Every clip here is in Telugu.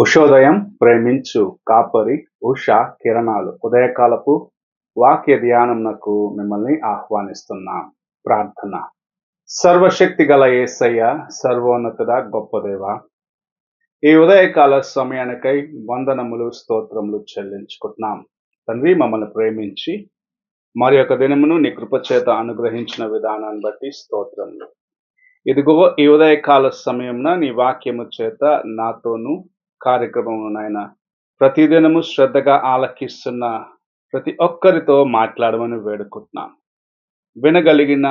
ఉషోదయం ప్రేమించు కాపరి ఉష కిరణాలు ఉదయకాలపు వాక్య ధ్యానంనకు మిమ్మల్ని ఆహ్వానిస్తున్నాం. ప్రార్థన. సర్వశక్తి గల యేసయ్య, సర్వోన్నతుడ, గొప్ప దేవ, ఈ ఉదయకాల సమయానికై వందనములు స్తోత్రములు చెల్లించుకుంటున్నాం. తండ్రి, మమ్మల్ని ప్రేమించి మరి యొక్క దినమును నీ కృపచేత అనుగ్రహించిన విధానాన్ని బట్టి స్తోత్రములు. ఇదిగో ఈ ఉదయకాల సమయంన నీ వాక్యము చేత నాతోనూ కార్యక్రమము నాయన ప్రతిదినము శ్రద్ధగా ఆలకిస్తున్న ప్రతి ఒక్కరితో మాట్లాడమని వేడుకుంటున్నాం. వినగలిగిన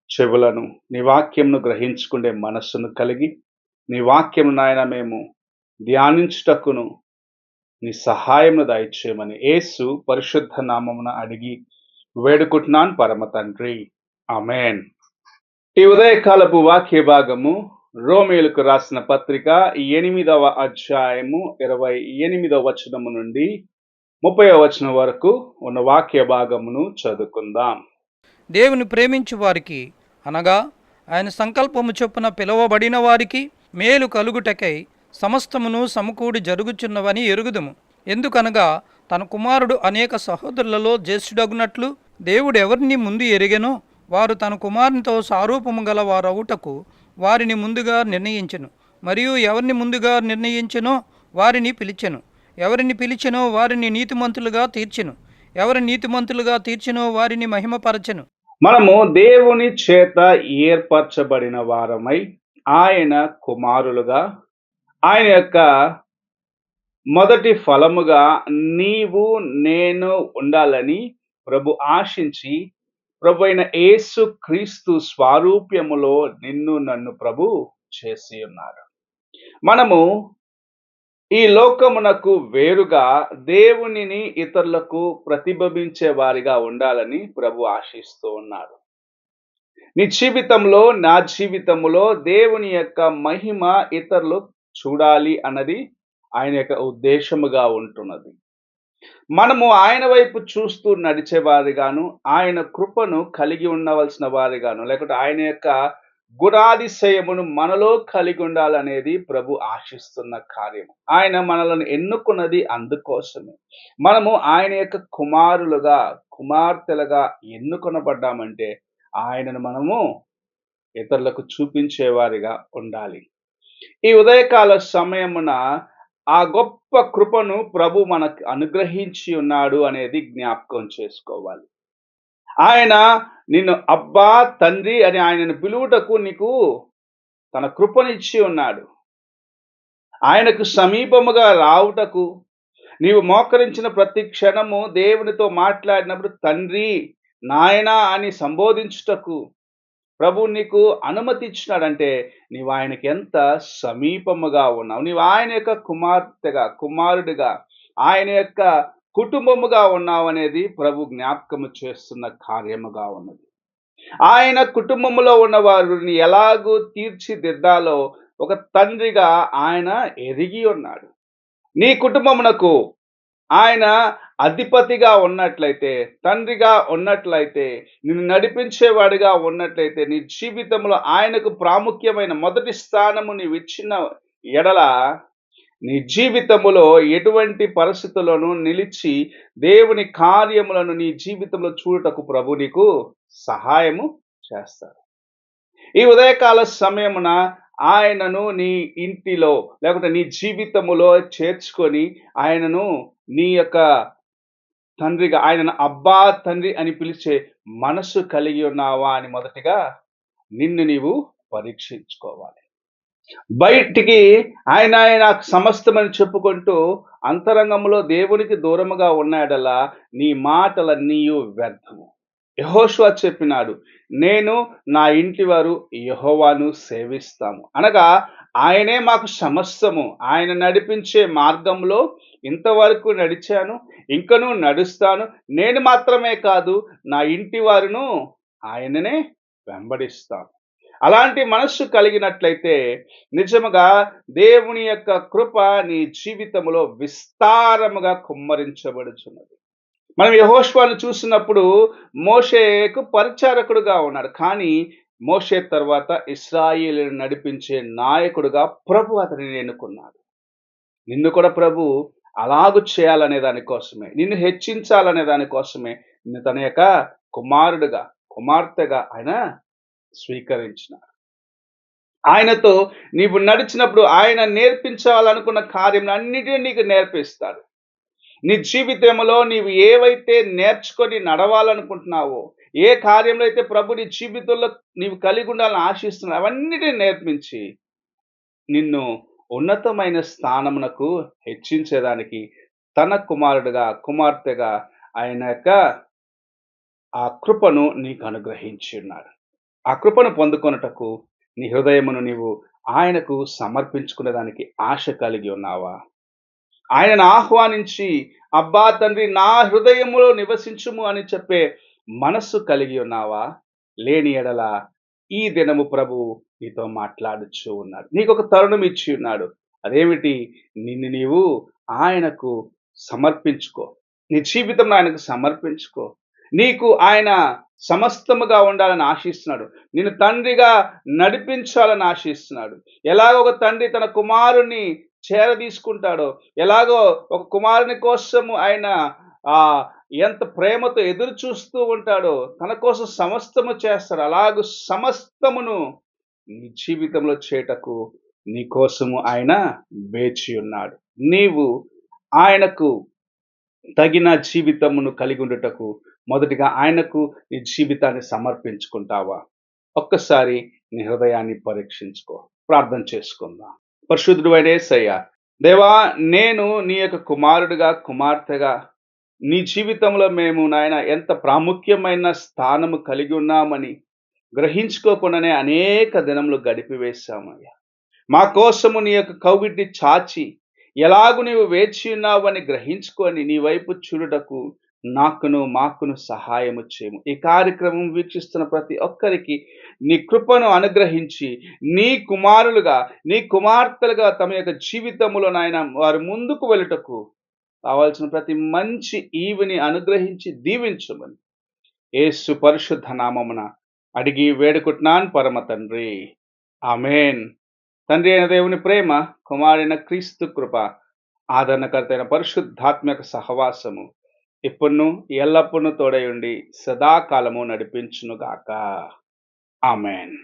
చెవులను, నీ వాక్యంను గ్రహించుకునే మనస్సును కలిగి నీ వాక్యము నాయన మేము ధ్యానించుటకును నీ సహాయమును దయచేయమని యేసు పరిశుద్ధ నామమున అడిగి వేడుకుంటున్నాను పరమ తండ్రి, ఆమేన్. ఈ ఉదయకాలపు వాక్య భాగము రోమీయులకు రాసిన పత్రిక 8వ అధ్యాయము 28వ వచనము నుండి 30వ వచనం వరకు ఉన్న వాక్య భాగమును చదువుకుందాం. దేవుని ప్రేమించు వారికి అనగా ఆయన సంకల్పము చొప్పున పిలువబడిన వారికి మేలు కలుగుటకై సమస్తమును సమకూడి జరుగుచున్నవని ఎరుగుదుము. ఎందుకనగా తన కుమారుడు అనేక సహోదరులలో జ్యేష్ఠుడగునట్లు దేవుడు ఎవరిని ముందు ఎరిగెనో వారు తన కుమారునితో సారూపము గల వారవుటకు వారిని ముందుగా నిర్ణయించెను. మరియు ఎవరిని ముందుగా నిర్ణయించెనో వారిని పిలిచెను. ఎవరిని పిలిచెనో వారిని నీతిమంతులుగా తీర్చెను. ఎవరి నీతిమంతులుగా తీర్చెనో వారిని మహిమపరచెను. మనము దేవుని చేత ఏర్పరచబడిన వారమై ఆయన కుమారులుగా, ఆయన యొక్క మొదటి ఫలముగా నీవు నేను ఉండాలని ప్రభు ఆశించి ప్రభు అయిన యేసు క్రీస్తు స్వారూప్యములో నిన్ను నన్ను ప్రభు చేసి ఉన్నారు. మనము ఈ లోకమునకు వేరుగా దేవునిని ఇతరులకు ప్రతిబింబించే వారిగా ఉండాలని ప్రభు ఆశిస్తూ ఉన్నారు. నీ జీవితంలో, నా జీవితంలో దేవుని యొక్క మహిమ ఇతరులు చూడాలి అన్నది ఆయన యొక్క ఉద్దేశముగా ఉంటున్నది. మనము ఆయన వైపు చూస్తూ నడిచేవారిగాను, ఆయన కృపను కలిగి ఉండవలసిన వారిగాను, లేకుంటే ఆయన యొక్క గుణాతిశయమును మనలో కలిగి ఉండాలనేది ప్రభు ఆశిస్తున్న కార్యం. ఆయన మనలను ఎన్నుకున్నది అందుకోసమే. మనము ఆయన యొక్క కుమారులుగా, కుమార్తెలుగా ఎన్నుకొనబడ్డామంటే ఆయనను మనము ఇతరులకు చూపించేవారిగా ఉండాలి. ఈ ఉదయకాల సమయమున ఆ గొప్ప కృపను ప్రభు మనకు అనుగ్రహించి ఉన్నాడు అనేది జ్ఞాపకం చేసుకోవాలి. ఆయన నిన్ను అబ్బా తండ్రి అని ఆయనను పిలువుటకు నీకు తన కృపనిచ్చి ఉన్నాడు. ఆయనకు సమీపముగా రావుటకు, నీవు మోకరించిన ప్రతి క్షణము దేవునితో మాట్లాడినప్పుడు తండ్రి, నాయనా అని సంబోధించుటకు ప్రభు నీకు అనుమతి ఇచ్చినాడంటే నీవు ఆయనకి ఎంత సమీపముగా ఉన్నావు. నీవు ఆయన యొక్క కుమార్తెగా, కుమారుడిగా, ఆయన యొక్క కుటుంబముగా ఉన్నావు అనేది ప్రభు జ్ఞాపకము చేస్తున్న కార్యముగా ఉన్నది. ఆయన కుటుంబములో ఉన్న వారిని ఎలాగూ తీర్చిదిద్దాలో ఒక తండ్రిగా ఆయన ఎరిగి ఉన్నాడు. నీ కుటుంబమునకు ఆయన అధిపతిగా ఉన్నట్లయితే, తండ్రిగా ఉన్నట్లయితే, నిన్ను నడిపించేవాడిగా ఉన్నట్లయితే, నీ జీవితంలో ఆయనకు ప్రాముఖ్యమైన మొదటి స్థానము నీవు ఇచ్చిన ఎడల నీ జీవితములో ఎటువంటి పరిస్థితులను నిలిచి దేవుని కార్యములను నీ జీవితంలో చూడటకు ప్రభు నీకు సహాయము చేస్తాడు. ఈ ఉదయకాల సమయమున ఆయనను నీ ఇంటిలో లేకుంటే నీ జీవితములో చేర్చుకొని ఆయనను నీ యొక్క తండ్రిగా, ఆయనను అబ్బా తండ్రి అని పిలిచే మనసు కలిగి ఉన్నావా అని మొదటిగా నిన్ను నీవు పరీక్షించుకోవాలి. బయటికి ఆయన నాకు సమస్తమని చెప్పుకుంటూ అంతరంగంలో దేవునికి దూరముగా ఉన్నాడలా నీ మాటలన్నీయు వ్యర్థము. యెహోషువ చెప్పినాడు, నేను నా ఇంటి వారు యెహోవాను సేవిస్తాము. అనగా ఆయనే మాకు సమస్తము. ఆయన నడిపించే మార్గంలో ఇంతవరకు నడిచాను, ఇంకనూ నడుస్తాను. నేను మాత్రమే కాదు, నా ఇంటి వారును ఆయననే వెంబడిస్తాను. అలాంటి మనస్సు కలిగినట్లయితే నిజముగా దేవుని యొక్క కృప నీ జీవితంలో విస్తారముగా కుమ్మరించబడుచున్నది. మనం యెహోషువను చూసినప్పుడు మోషేకు పరిచారకుడుగా ఉన్నాడు. కానీ మోషే తర్వాత ఇశ్రాయేలును నడిపించే నాయకుడుగా ప్రభు అతనిని ఎన్నుకున్నాడు. నిన్ను కూడా ప్రభు అలాగు చేయాలనే దానికోసమే, నిన్ను హెచ్చించాలనే దానికోసమే నిన్ను తన యొక్క కుమారుడుగా, కుమార్తెగా ఆయన స్వీకరించినాడు. ఆయనతో నీవు నడిచినప్పుడు ఆయన నేర్పించాలనుకున్న కార్యములన్నిటిని నీకు నేర్పిస్తాడు. నీ జీవితంలో నీవు ఏవైతే నేర్చుకొని నడవాలనుకుంటున్నావో, ఏ కార్యంలో అయితే ప్రభు నీ జీవితంలో నీవు కలిగి ఉండాలని ఆశిస్తున్నావు, అవన్నిటిని నేర్పించి నిన్ను ఉన్నతమైన స్థానమునకు హెచ్చించేదానికి తన కుమారుడుగా, కుమార్తెగా ఆయన యొక్క ఆ కృపను నీకు అనుగ్రహించి ఉన్నాడు. ఆ కృపను పొందుకొనుటకు నీ హృదయమును నీవు ఆయనకు సమర్పించుకునేదానికి ఆశ కలిగి ఉన్నావా? ఆయనను ఆహ్వానించి, అబ్బా తండ్రి నా హృదయములో నివసించుము అని చెప్పే మనస్సు కలిగి ఉన్నావా? లేని ఎడల ఈ దినము ప్రభువు నీతో మాట్లాడుచూ ఉన్నాడు. నీకొక తరుణం ఇచ్చి ఉన్నాడు. అదేమిటి? నిన్ను నీవు ఆయనకు సమర్పించుకో. నీ జీవితంలో ఆయనకు సమర్పించుకో. నీకు ఆయన సమస్తముగా ఉండాలని ఆశిస్తున్నాడు. నిన్ను తండ్రిగా నడిపించాలని ఆశిస్తున్నాడు. ఎలాగో ఒక తండ్రి తన కుమారుణ్ణి చేరదీసుకుంటాడో, ఎలాగో ఒక కుమారుని కోసము ఆయన ఎంత ప్రేమతో ఎదురు చూస్తూ ఉంటాడో, తన కోసం సమస్తము చేస్తాడు. అలాగూ సమస్తమును నీ జీవితంలో చేయుటకు నీ కోసము ఆయన వేచి ఉన్నాడు. నీవు ఆయనకు తగిన జీవితమును కలిగి ఉండుటకు మొదటిగా ఆయనకు నీ జీవితాన్ని సమర్పించుకుంటావా? ఒక్కసారి నీ హృదయాన్ని పరీక్షించుకో. ప్రార్థన చేసుకుందాం. పరిశుద్ధుడైన యేసయ్య, దేవా నేను నీ యొక్క కుమారుడిగా, కుమార్తెగా నీ జీవితంలో మేము నాయన ఎంత ప్రాముఖ్యమైన స్థానము కలిగి ఉన్నామని గ్రహించుకోకుండానే అనేక దినములు గడిపివేశామయ్యా. మా కోసము నీ యొక్క కౌగిటి చాచి ఎలాగు నీవు వేచి ఉన్నావని గ్రహించుకొని నీ వైపు చూడుటకు మాకును సహాయము చేయము. ఈ కార్యక్రమం వీక్షిస్తున్న ప్రతి ఒక్కరికి నీ కృపను అనుగ్రహించి నీ కుమారులుగా, నీ కుమార్తెలుగా తమ యొక్క జీవితములో నాయన వారు ముందుకు వెళ్ళుటకు కావాల్సిన ప్రతి మంచి ఈవిని అనుగ్రహించి దీవించమని యేసు పరిశుద్ధ నామమున అడిగి వేడుకుంటున్నాను పరమ తండ్రి. ఆమేన్. తండ్రి అయిన దేవుని ప్రేమ, కుమారుడైన క్రీస్తు కృప, ఆదరణకర్త అయిన పరిశుద్ధాత్మక సహవాసము ఇప్పుడును ఎల్లప్పుడూ తోడై ఉండి సదాకాలము నడిపించునుగాక. ఆమేన్.